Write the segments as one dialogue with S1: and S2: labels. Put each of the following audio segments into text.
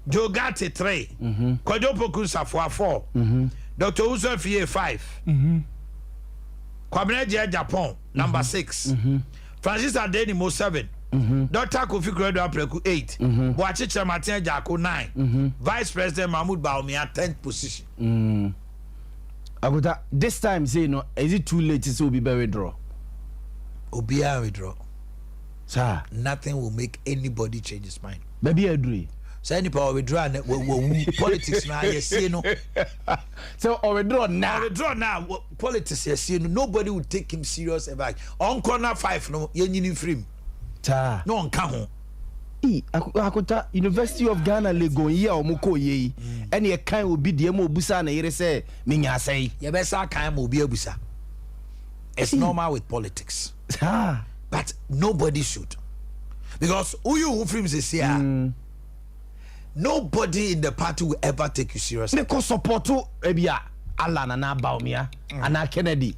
S1: Jogate 3 Kwajopoku Safwa 4 Dr. Usofie 5 Kwabena Japan number 6 Francis Adenimo 7 Dr. Kofi Kredo Apreku 8 Boakye Chamatin Jako 9 Vice President Mahmoud Bawumia 10th position.
S2: Aguta, this time say no, is it too late to say Obi withdraw?
S1: Obi withdraw.
S2: Sir,
S1: nothing will make anybody change his mind.
S2: Baby, I agree.
S1: So any power withdraw politics now, yes, you know.
S2: So withdraw now.
S1: Withdraw now. Politics, yes, you know. Nobody will take him serious ever. On corner 5, no, you free. No one come.
S2: Akuta University of Ghana Lego ye omuko ye ene e kan obi de mo busa na yere say menya asai
S1: ye be sa kan mo obi abusa. It's normal with politics. But nobody should, because who frames is here. Nobody in the party will ever take you seriously.
S2: Because support to ebia Alan and Bawumia and Kennedy.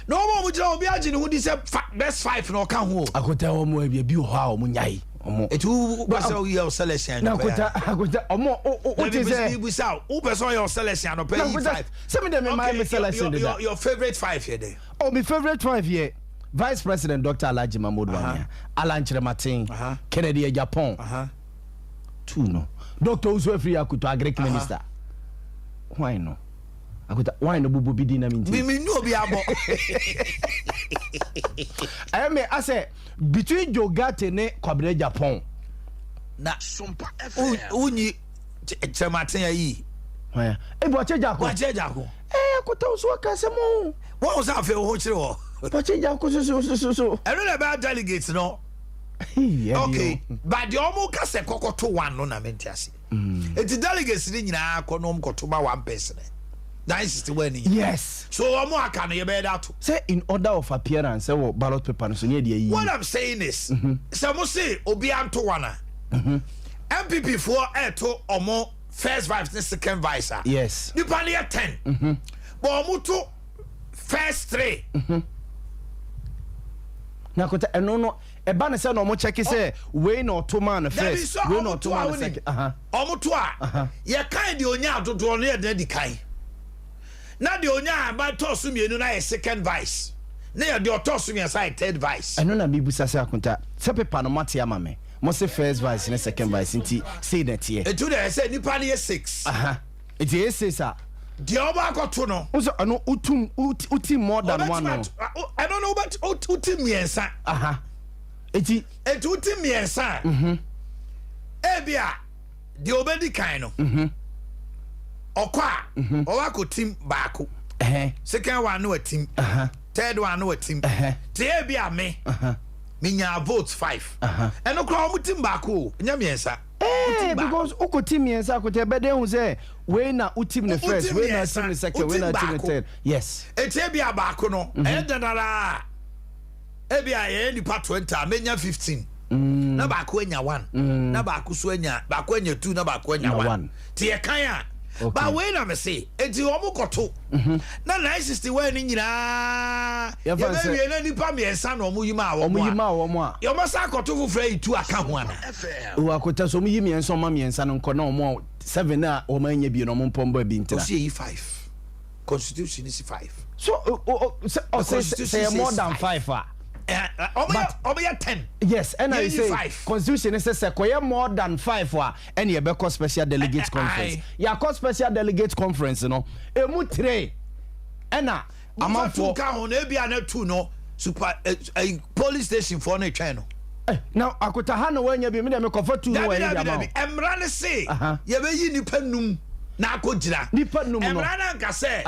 S1: No more would you be agin who this best 5 no kan ho.
S2: Akota omo ebia bi ho a omo nyai.
S1: Etu person your selection
S2: no akota omo what is it
S1: who person your selection no pay 5
S2: send me them my selection
S1: your favorite 5 here there.
S2: Oh, my favorite 5 here. Vice President Dr. Alhaji Mahmoud Bawumia, Alan Chirematin, Kennedy Japan. 2 no. Dr. Usofie Akuto Agric Minister. Why no? Akuta why no bubu bidi na minti.
S1: Me no be abo.
S2: I say between Jogate ne Kwabena Japan.
S1: Na Sompa unyi Chirematin yi.
S2: Why? Boakye Jako.
S1: Boakye Jako.
S2: Akuta uso akasemo.
S1: What was that for ho chire ho?
S2: Boakye Jako so.
S1: I don't know about delegates no. Okay, but the omo ka se kokoto 1 no na mentiase. Eti delegates ni nyina konom kotoma 1 person. That is the way.
S2: Yes.
S1: So omo aka no ye be that.
S2: Say in order of appearance, say ballot paper so near the.
S1: What I'm saying is, some say obi anto wana. MPP for to omo first vice and second vice.
S2: Yes.
S1: You pay 10. But omo to first 3.
S2: Na kota eno eba ne se no mo check say we no to man first we no to man second
S1: omo to a ye kan de onya adodo no ye de kan na de onya ba to so mienu na ye second vice na ye de to so mienu side third vice
S2: eno na bi busa se akunta se paper no mate ama me mo se first vice ne second vice nti say that here
S1: etu de say nipa ne 6
S2: it is 6 ah
S1: the oba akoto no
S2: so ano utim more than 1 no
S1: I don't know but utim miensa
S2: eti
S1: utim miensa ebia the obedi kind no okwa owako team baako second one no a team third one no a team te ebia me nya votes 5 eno kra omo team baako nya miensa
S2: because uko team miensa ko te bede hu say we na utim the first we na team the second we na team the third yes
S1: eti ebia baako no danara ebia ye ni part 20 menya 15 na baako anya 1 na baako so anya baako anya 2 na baako anya 1 te ye kan a ba we na me say eti omo koto na 961 ni nyina ye be wie na nipa miensa na omo yima awo a yo masa koto fufra itu aka ho ana
S2: o akota so omo yimi enso ma miensa no nko na omo 7 na omo anya bi no omo mpomba bi ntina
S1: o see 5 constitution is 5
S2: so say more than 5
S1: Omo 10.
S2: Yes, and I say 5. Constitution is say more than 5 and you be call special delegates conference. Ya call special delegates conference no. Emu 3. Ena
S1: amount for ka ho na bia na 2 no super police station for na twa no.
S2: Now akota ha no wanya bi me dem comfort 2 no wanya bi amount.
S1: Emra ne say ye be yi nipa num na akogira.
S2: Nipa num no.
S1: Emra na nka say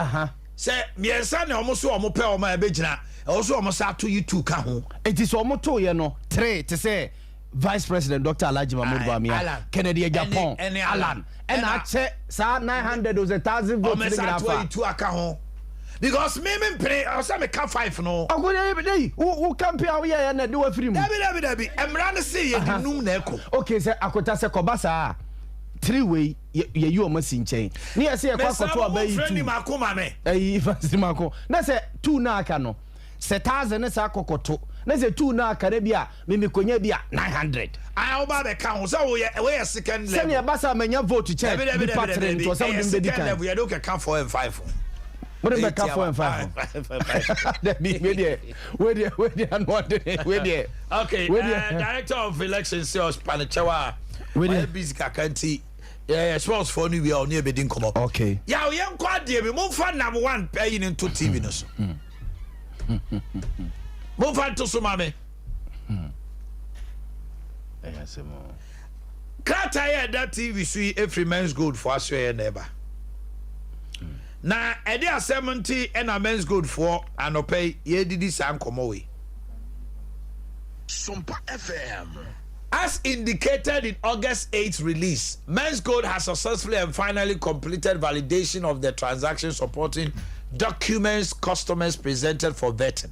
S1: say miensa na omo so omo pe omo e be gina. Also omo sa to you 2 ka ho.
S2: It is omo to ye no 3 to say Vice President Dr. Alhaji Mahmoud Bawumia Kennedy Japan Alan and I say sa 900 or 1000 votes
S1: in the 2 aka ho. Because me pray I say me ka 5 no.
S2: Agodi who campaign we ya na do afiri mu.
S1: Dabi emra ne say ye dinum na eko.
S2: Okay say akota say kobasa 3 way ye you omo sinchen. Ne ya say kwakoto abayi 2.
S1: Friend ma ko ma me.
S2: Fancy mako. Na say 2 na aka no. 1000 ne sa kokoto na say 2 na Caribia me konya bia 900
S1: I oba be kan so we second level
S2: send your basa menya vote to check the pattern to some dem be kan
S1: we don't can 4 and 5
S2: what be kan 4 and 5 that be we there
S1: okay director of elections sales Panichawa we busy kakanti sports for new we are near bedin come
S2: okay
S1: ya yen kwa de me mo fa number 1 paying into TV no so mo fa to so mame Krata ya that TV sui every men's gold for us here neighbor. Na Adea 70 and a men's gold for anope ye didi san komowe.
S3: Sompa FM.
S1: As indicated in August 8th release, Men's Gold has successfully and finally completed validation of the transaction supporting documents customers presented for vetting.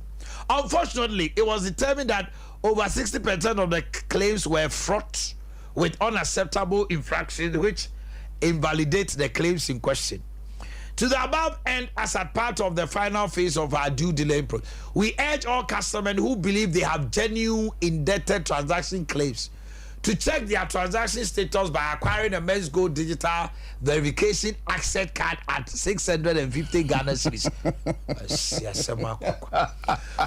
S1: Unfortunately, it was determined that over 60% of the claims were fraught with unacceptable infractions, which invalidates the claims in question. To the above end, as a part of the final phase of our due diligence process, we urge all customers who believe they have genuine indebted transaction claims to check their transaction status by acquiring a Men's Gold digital verification access card at 650 Ghana cedis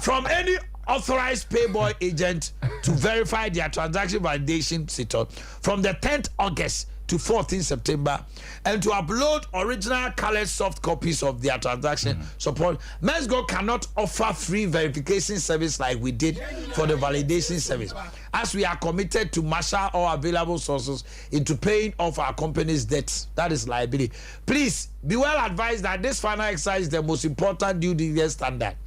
S1: from any authorized payboy agent to verify their transaction validation status from the 10th August to 14th September, and to upload original colored soft copies of their transaction support. Men's Gold cannot offer free verification service like we did for the validation service, as we are committed to marshal all available sources into paying off our company's debts. That is liability. Please be well advised that this final exercise is the most important due diligence standard.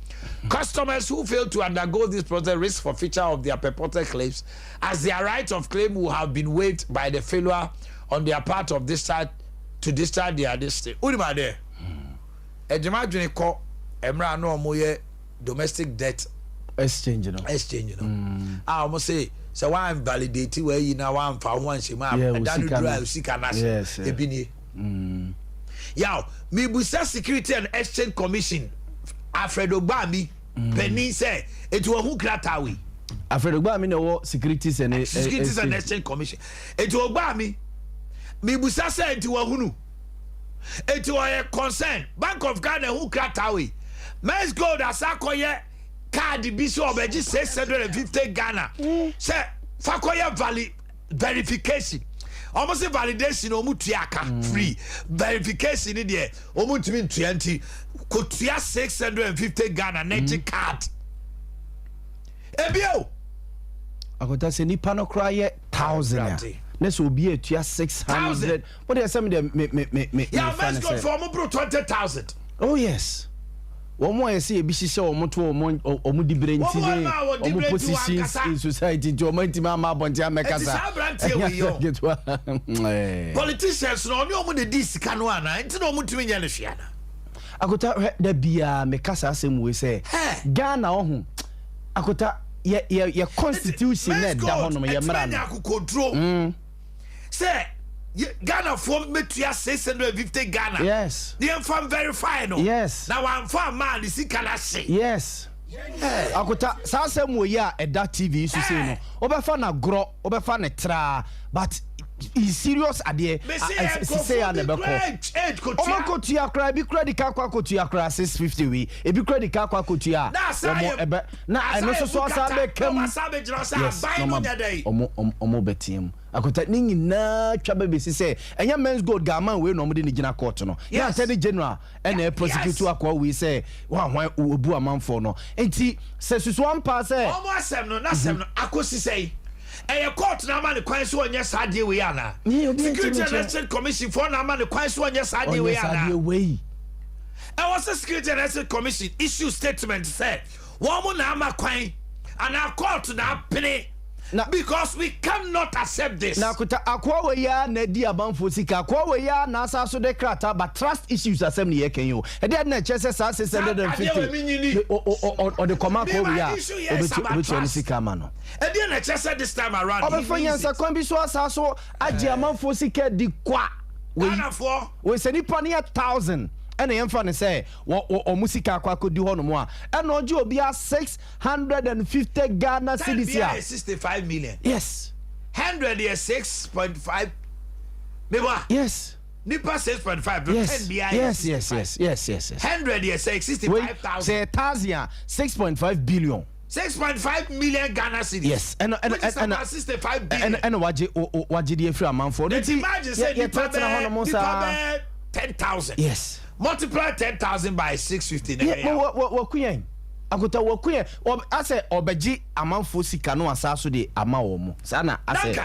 S1: Customers who fail to undergo this process risk forfeiture of their purported claims, as their right of claim will have been waived by the failure on their part of discharge to discharge their district. Udima there. Ejima dwene ko emra no omoye domestic debt
S2: exchange no.
S1: Ah omo say one validate where you now one for one shema and that drive sika na ebi ni. Yaw, me busa Security and Exchange Commission Alfredo Gbami Penny say it wo hu kratawe.
S2: Alfredo Gbami no Securities and
S1: Exchange Commission. It wo Gbami me busa say it wo hunu. It wo a concern Bank of Ghana hu kratawe. Men's Gold asakoye card bi so obeji 650 Ghana. Say fakoye verification. Almost a validation omutuaka free verification in there omutumi 20 kotua 650 Ghana net card ebio
S2: akota se ni pano cry 1000 na so obi atua 600 what they say me
S1: yeah Men's Gold for mo bro 20,000.
S2: Oh yes. One more say ebi hihye omo di brenti ne omo positions in society to omo ntima ma bonti amekasa
S1: politicians no oni omo de disika no ana nti no omo tumi nya ne hwea na
S2: akota da bia mekasa asem we say Ghana ohu akota ye constitution na da ho no ye mra no say Ghana for metua 650 Ghana. Yes.
S1: The infam verify no.
S2: Yes.
S1: Now I'm fan man is kana say.
S2: Yes. Akota sa asem we ya eda TV so say no. Obefa na gro, obefa na tra, but is serious ade say ya na beko. Omo kotua kra bi credit card kwa kotua kra 650 we. E bi credit card kwa kotua. Omo ebe na eno so asa be kam. Omo betiem. Akota ni nyina twa be besi say enya Men's Gold ga man we no mo de ni gina court no. Na attorney general na prosecute akwa we say wa obu amanfo no. Enti se susu ampa say
S1: omo asem no na asem no akosi say e court na man kwan so onye sade we ana. Security and Exchange Commission for na man kwan so onye sade we ana. E was a Security and Exchange Commission issue statement say one mo na ama kwan and our court na pene. Now, because we cannot accept this.
S2: Now, akwa we ya na di abanfo sika akwa we ya na asa so de krata but trust issues assembly ye can you. E dey na chese sa 650 or the command ko we ya obetu sika ma no.
S1: E dey na chese this time around.
S2: Obefanya sa kon bi so asa so agi amanfo sika di kwa. We se ni pa 1,000 ɛna yɛmfa ne sɛ ɔmo sika akɔakɔdi hɔ nom a ɛna ɔgye obia 650 Ghana cedis a
S1: 65 million.
S2: Yes.
S1: 100 is 6.5.
S2: Yes.
S1: Nipa 6.5.
S2: Yes.
S1: 100 is 65,000.
S2: Say 1,000 6.5 billion.
S1: 6.5 million Ghana cedis.
S2: Yes. And
S1: 65 billion.
S2: And waje the free amount for.
S1: Imagine say nipa 10,000.
S2: Yes.
S1: Multiply 10,000 by 650.
S2: Yeah, wakuyen. Agota wakuyen. I say obeji amanfo sika no asaso de ama wo mo. Sana I say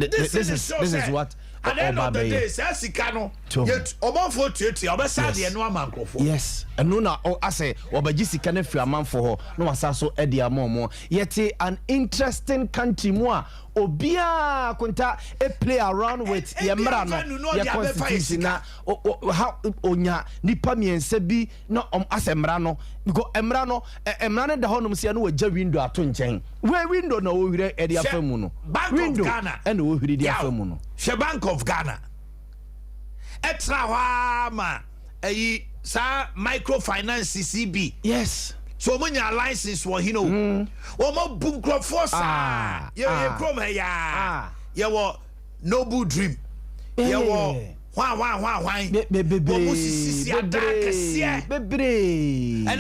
S2: this is what
S1: at the end of the day, say sika no. Yet omanfo tueti obesa de no amankofo.
S2: Yes. And no na I say obeji sika na fi amanfo ho no asaso e de ama mo. Yet an interesting country mo a obia konta e play around with yemra no ya constitution na how onya nipa miensa bi na asemra no because emra no da honom sia no wagya window ato nkyɛn we window na wo hire e de afamu no window and wo hire de afamu no
S1: she Bank of Ghana etra hwa ma ayi sa microfinance CB.
S2: Yes.
S1: So when your license was, you know, or boom crop force, you come here, you were noble dream, you were why, and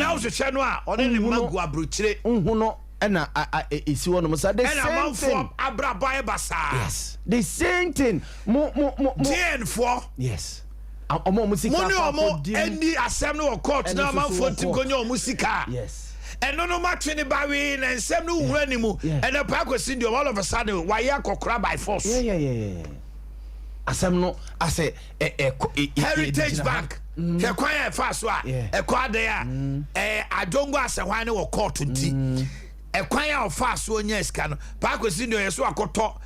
S1: I was a channel on any Magua Bruche,
S2: no, and I is one of us at the same thing.
S1: Abra Basa.
S2: Yes, the same thing. More,
S1: 10-4.
S2: Yes.
S1: Any assembly or court now man for to go musica.
S2: Yes.
S1: And no match any barwin and some new renimu and the park was in the all of a sudden why you crab by force.
S2: Yeah. Asem no I say
S1: Heritage Bank. He kwaya fast wa e kwa there adongo asehwan or court nti e kwaya fast so nya sika no park was in the yeso akoto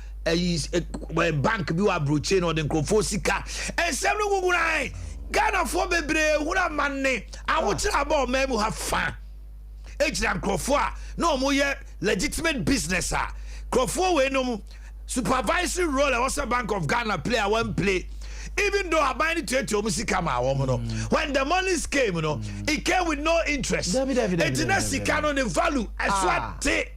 S1: bank bi wa broche no de nkrofo sika ensem no gugurai Ghana for bebre hura manne awochira ba o memu ha fa ejira nkrofo a no mo ye legitimate business a nkrofo we no supervisory role at Western Bank of Ghana play one play even though I buy it to musika ma wo no when the monies came you know it came with no interest it na sika no the value aswate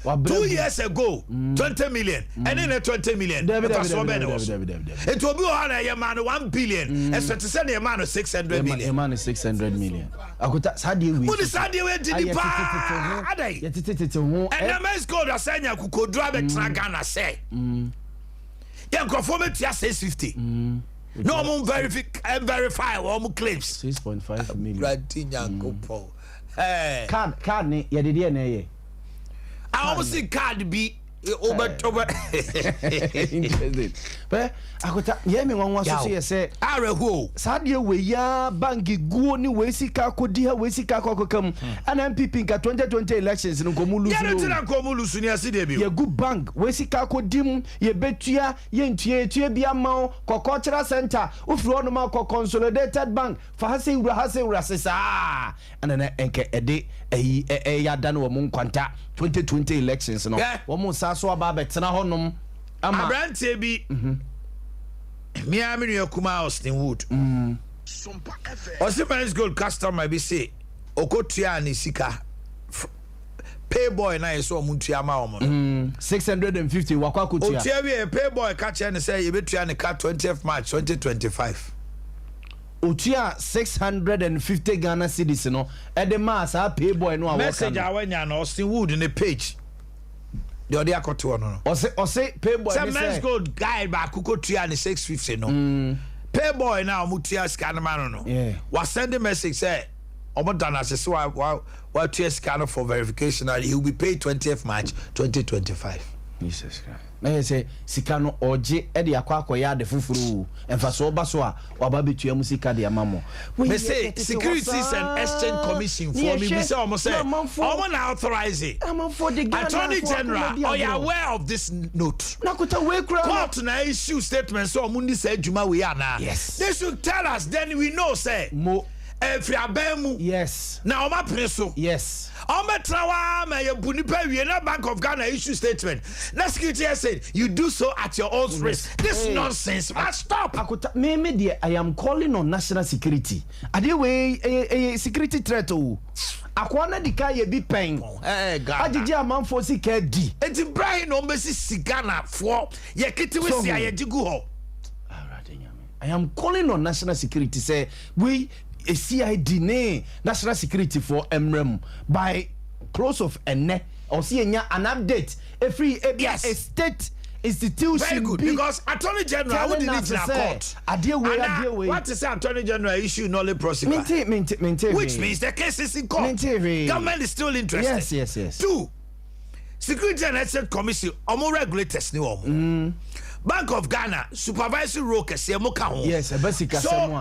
S1: 2 years ago 20 million and then 20 million it will be on 1 billion and so to send a man 600 million
S2: a man 600 million akuta sadi we
S1: what is sadi we did pa adai and the men's code asanya kukodra be Ghana say yeah conform to 650 no more verify all more claims
S2: 6.5 million
S1: Radinyankopo
S2: card ni ye de na ye
S1: I almost see card be over
S2: interesting. But akota ye me wan so ye say
S1: areho
S2: sadie we ya bangi guo ni we sika kodi ha we sika kokokam ana MPP nka 2020 elections no komu lusu
S1: ya ntina komu lusu ni aside bi
S2: ye good bank we sika kodim ye betua ye ntue bia ma kokokira center ufuro no ma consolidated bank fa hase wura sesa ana enke ede ya dan wo mun kwanta 2020 elections no wo mun sa so aba betena honom ama
S1: abrantie bi Miami New Kuma Austin Wood Sompa Osimen's gold customer be say okotua ni sika payboy na yeso omuntua ma omo
S2: 650 wakwa kotua
S1: otua we payboy ka che ne say yebetua ne ka 20th March 2025
S2: otua 650 Ghana cedis no e de ma sa payboy no a
S1: message awanya na Austin Wood in the page the other akoto no
S2: ose payboy
S1: say men's gold guy ba kukotua ne 650 no payboy na omutua scan man no was send a message say omodana say so wa tua scan for verification and he will be paid 20th March 2025
S2: Jesus Christ na say sika no oje e de akwa ya de fufuru emfa so ba so a waba betua mu sika de amamo
S1: we say Securities and Exchange Commission for me we say almost say omo na authorize it Attorney General are you aware of this note
S2: nakuta we kra
S1: court na issue statement so omo ni say adwuma we ana
S2: yes
S1: they should tell us then we know say
S2: mo
S1: Every abemu.
S2: Yes.
S1: Now my preso.
S2: Yes.
S1: Ometrawa ma yebunipa we na Bank of Ghana issue statement. Na security said you do so at your own risk. This nonsense must stop.
S2: Me I am calling on national security. Ade we a security threat o. Akwana dika ye bi pen. Agigi amanfo sika di.
S1: Enti Brian no mbesi sigana for ye kiti we sia ye jigu ho.
S2: I am calling on national security say we a CID ne national security for MREM by close of ene or see an update every a state institution.
S1: Very good, because Attorney General would need to court.
S2: Adea way.
S1: What is Attorney General issue knowledge prosecute? Which means the case is in court. Government is still interested.
S2: Yes.
S1: 2. Security and Exchange Commission omo regulators ni omo. Bank of Ghana supervisory role kese mo ka ho.
S2: Yes,
S1: so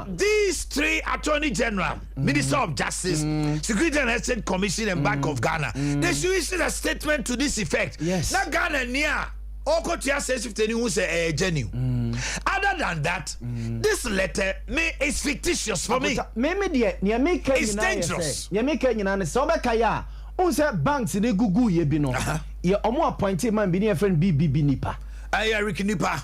S1: these 3 Attorney General, Minister of Justice, Security and Exchange Commission and Bank of Ghana, they should issue a statement to this effect.
S2: Yes.
S1: Na Ghana near Oko tia says 15 who say genuine. Other than that, this letter is fictitious for me. It's dangerous.
S2: You make any so kaya. Unse banks ne gugu ye bi no. Ye omo appointed man bi ne friend BBB nipa.
S1: Eric Nipa.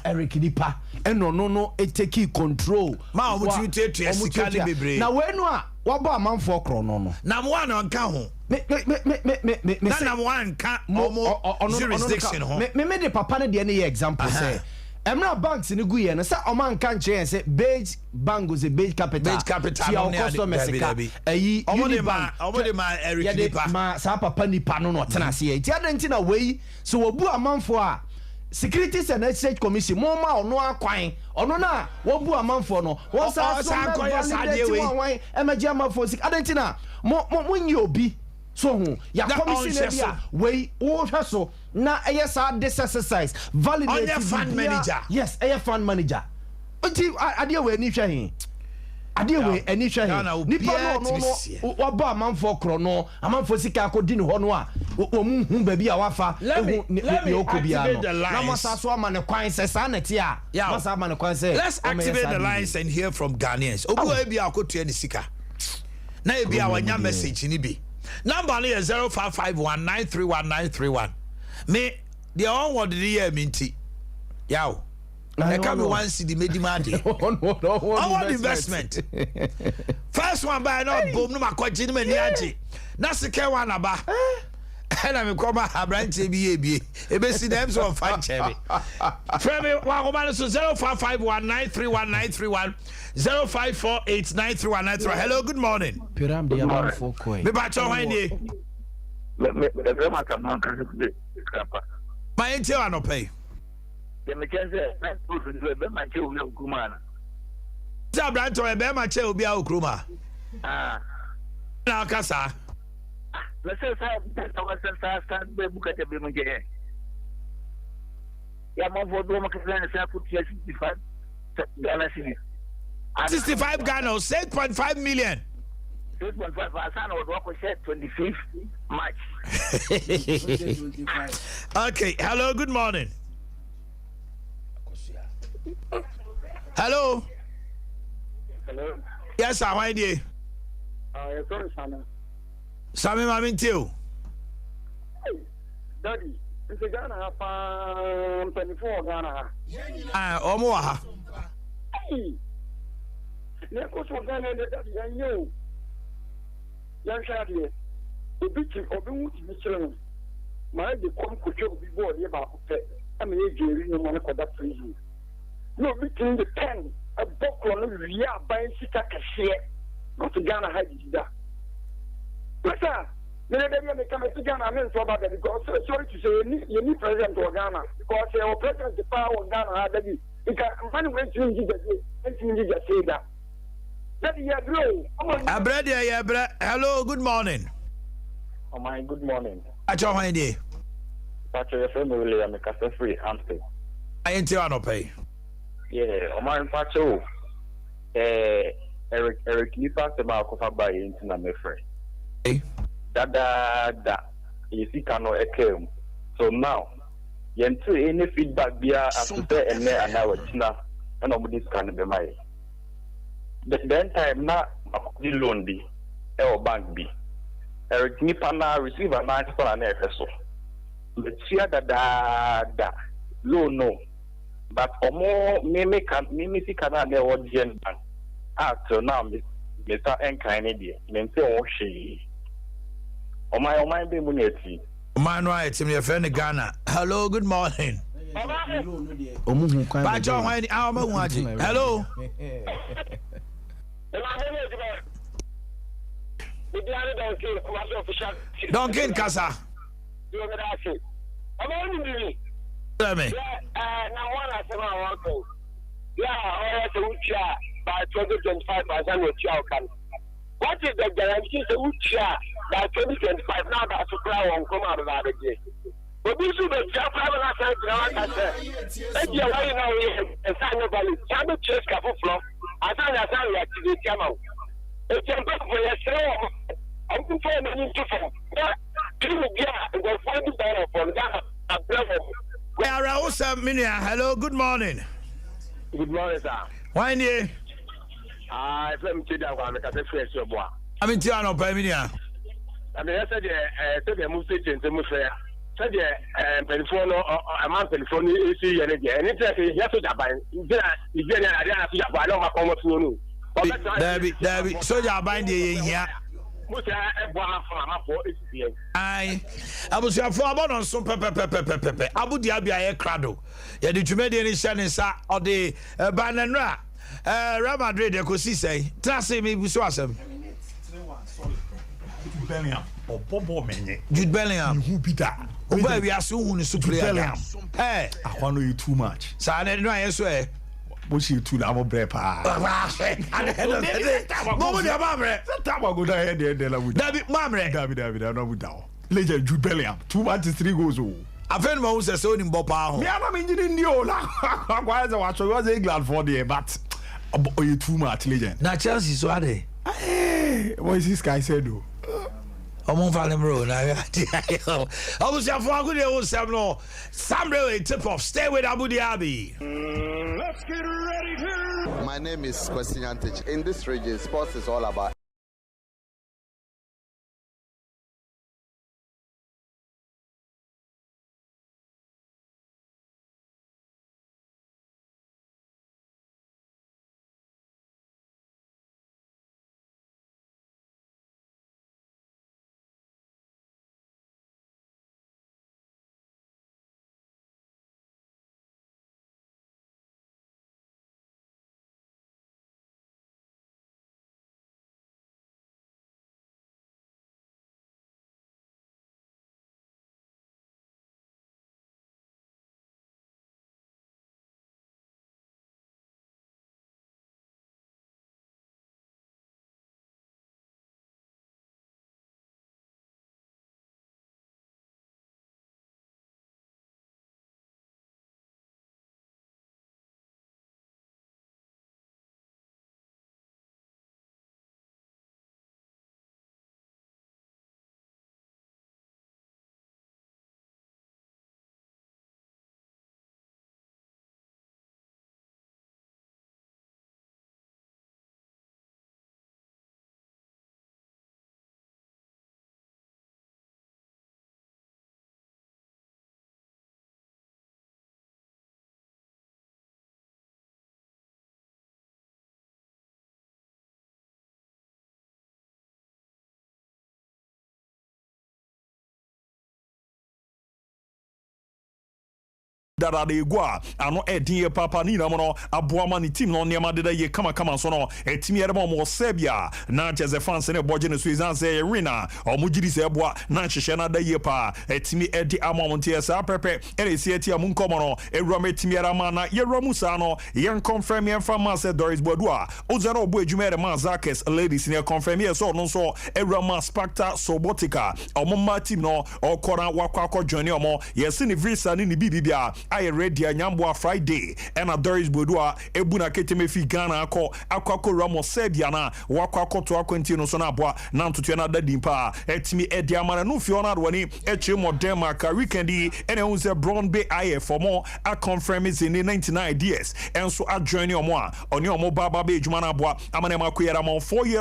S2: No, it take control.
S1: Ma opportunity to esikali bebre.
S2: Na we no a wabo amanfo kro no.
S1: Na mo an ka ho.
S2: Me
S1: na mo an ka omo jurisdiction ho.
S2: Me de papa ne de ne example say. Emra banks ne gu ye no say oman kan che say beige bank was a beige capital.
S1: Beige capital.
S2: Ti our customer sika. Eyi
S1: omo de ma Eric Nipa.
S2: Ma sa papa nipa no tena se. Ti adanti na we so obu amanfo a Securities and Exchange Commission moma ono akwan ono na wobu amanfo no won sa so we emeji amanfo sik adentina mo nyi obi so hu ya commission e bia we wo hwe so na eye this exercise validate
S1: fund manager.
S2: Yes, fund manager nti ade we ni hwe hin ade we ani hwe hin nipa no wabo amanfo kro no amanfo sika akodi ne ho no a omu hu ba bia wafa ne okobia no na masa so ama ne kwan se sa na ti a masa ama ne kwan se
S1: let's activate the lines and hear from Ghanaians obu e bia akotua ne sika na e bia wanya message ni bi number is 0551931931 me the onward the year minti yaw I come one city medimadi. Our investment. First one by no boom no makoji no maniaji. Na second one aba. And I'm come a branch be si them so fan chebe. Frame wa go man so 0551931931 0548931931. Hello, good morning.
S2: Piram de am for koi.
S1: Me ba cho wan ni. My intel no pay. Zabranto e be ma che obi a okroma na kasa
S3: let's say stand be bukata be mje ya mo vodo mo kasa na sa put 65 Ghana cedis
S1: 65 Ghana 6.5 million
S3: 6.5 asana wodo ko share 25th March.
S1: Okay, hello, good morning. Hello.
S3: Hello.
S1: Yes, sir. How are you?
S3: Yes, sorry, Sana.
S1: Sammy, I'm in too.
S3: Daddy, it's a Ghana, 24 Ghana.
S1: Omoa.
S3: Hey. Neko so Ghana, Daddy, I know. Young Shadi, the beach of the Wood Michelin. My the come could be bored about it. I mean, you know, that prison. No, between the pen, a book on the buying Sita Cashier, not to Ghana Hadida. But, sir, they come to Ghana and so about that because, sorry to say, you need president to Ghana because your president, the power of Ghana had that. You can find a way to say that. That is a blow. Hello, good morning. Oh, my good morning.
S1: At your idea.
S3: But your family, I'm a cafe free answer.
S1: I ain't no pay.
S3: Yeah, Oman Pacho, Eric Nipa, the Marco by Internet, my friend. That you see, cano came. So now, you any feedback via after and now, and over this kind of be my. The then time, not
S4: the loan be or bank be. Nipa na receive a man for an FSO. Let's see that loan no. But more mimic can never gen bank. After now, Mr. Enkaine, maintain she. Oh my, be muneti.
S1: Man, right, to me, a friend in Ghana. Hello, good morning. Hello. Duncan Casa. Tell me.
S3: By 2025, what is the guarantee by 2025 now that supply won't come out of that again? But this is the job I said, and you're right now, and sign of value. Some chase couple flow. I thought that's how we activate come out. It's a book for your show. I'm going to find a new different. Go find the better from that.
S1: Hello, good morning.
S3: Good morning, sir.
S1: Why you?
S3: I am Tiana.
S1: I'm in Tiano, Paminia.
S3: I mean, I said, the movie change the movie. Said, telephone or a month telephone is see and again. And it's a yes,
S1: Debbie, so you're binding here. I was your father on Sompa Pepe. Adea Akye Abia. Yeah, did you make any chance or the banana? Real Madrid, you could see say, Tracy, maybe so awesome.
S5: Bellingham or Bobo Mene.
S1: Jude Bellingham.
S5: Who be that?
S1: Where we are soon super Bellingham. Hey,
S5: I want you too much.
S1: So I didn't know I swear.
S5: What's you to our brepa? David, I know without. Legend Jude Bellingham. 2 matches, 3 goals.
S1: I found my own son in Bopa.
S5: Yeah, I'm in Niola. Why is I was England for the but you too much, legend.
S1: Now Chelsea, so are they?
S5: Hey, what is this guy said?
S1: I'm on Fallen Road. I was your father. There was some really tip off. Stay with Adea Akye.
S6: Let's get ready to. My name is Kwesi Antich. In this region, sports is all about.
S5: Dada de gua ano edin papa ni na mo aboama ni team no niam de ye kama so no etimi ere mo sebia na cheze fans ne boje ne suizan say rina o mugiri se boa na hwehwe na da ye pa etimi edi amamte sa pepe ere si eti am nkomo no ewura metimi era ma na ye romu sa no ye confirm ye from ma say Doris Bodua ozero obo adwuma ere ma Zakes ladies ne confirm ye so no so ewura ma Spectre Sobotica omma team no okora wakwa join omo ye se ni visa ni bibia I ready anyamboa Friday and a Doris Bodua ebuna keteme fi Ghana akwa Ramos Sebia na wakwa to akwentino so na boa na ntoto na dadimpa etimi edi amana no fi ona woni eche mo Denmark weekendi ene unse Brown Bay IF for more a confirm is in 99 years and so a journey omo a oni omo baba be ejuma na boa amana makoyera mo 4 years